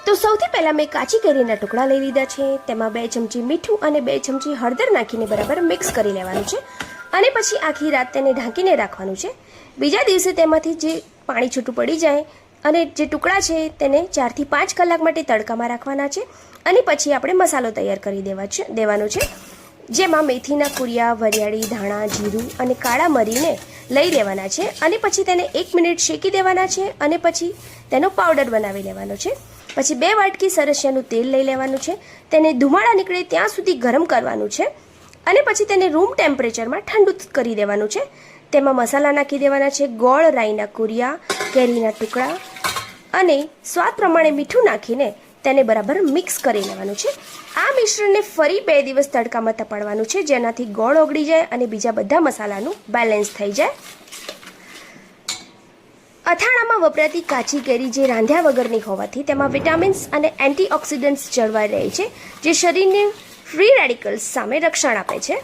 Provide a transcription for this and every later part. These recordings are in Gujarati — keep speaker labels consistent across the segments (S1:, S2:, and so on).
S1: તો સૌથી પહેલાં મેં કાચી કેરીના ટુકડા લઈ લીધા છે. તેમાં 2 ચમચી મીઠું અને 2 ચમચી હળદર નાખીને બરાબર મિક્સ કરી લેવાનું છે અને પછી આખી રાત તેને ઢાંકીને રાખવાનું છે. બીજા દિવસે તેમાંથી જે પાણી છૂટું પડી જાય અને જે ટુકડા છે તેને 4 થી 5 કલાક માટે તડકામાં રાખવાના છે અને પછી આપણે મસાલો તૈયાર કરી દેવાનો છે. જેમાં મેથીના કુરિયા, વરિયાળી, ધાણા, જીરું અને કાળા મરીને લઈ લેવાના છે અને પછી તેને 1 મિનિટ શેકી દેવાના છે અને પછી તેનો પાવડર બનાવી લેવાનો છે. પછી 2 વાટકી સરસિયાનું તેલ લઈ લેવાનું છે. તેને ધુમાડા નીકળે ત્યાં સુધી ગરમ કરવાનું છે અને પછી તેને રૂમ ટેમ્પરેચરમાં ઠંડુ કરી દેવાનું છે. તેમાં મસાલા નાખી દેવાના છે. ગોળ, રાઈના કુરિયા, કેરીના ટુકડા અને સ્વાદ પ્રમાણે મીઠું નાખીને તેને બરાબર મિક્સ કરી લેવાનું છે. આ મિશ્રણને ફરી 2 દિવસ તડકામાં તપાડવાનું છે, જેનાથી ગોળ ઓગળી જાય અને બીજા બધા મસાલાનું બેલેન્સ થઈ જાય. અથાણામાં વપરાતી કાચી કેરી જે રાંધ્યા વગરની હોવાથી તેમાં વિટામિન્સ અને એન્ટીઓક્સિડન્ટ્સ જળવાઈ રહે છે, જે શરીરને ફ્રી રેડિકલ્સ સામે રક્ષણ આપે છે.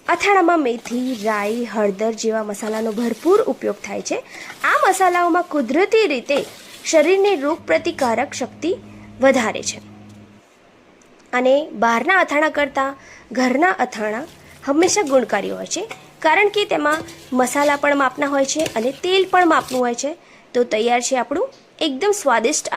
S1: અથાણામાં મેથી, રાઈ, હળદર જેવા મસાલાનો ભરપૂર ઉપયોગ થાય છે. આ મસાલાઓમાં કુદરતી રીતે શરીરની રોગપ્રતિકારક શક્તિ વધારે છે અને બહારના અથાણા કરતાં ઘરના અથાણા હંમેશા ગુણકારી હોય છે, કારણ કે તેમાં મસાલા પણ માપના હોય છે અને તેલ પણ માપનું હોય છે. તો તૈયાર છે આપણું એકદમ સ્વાદિષ્ટ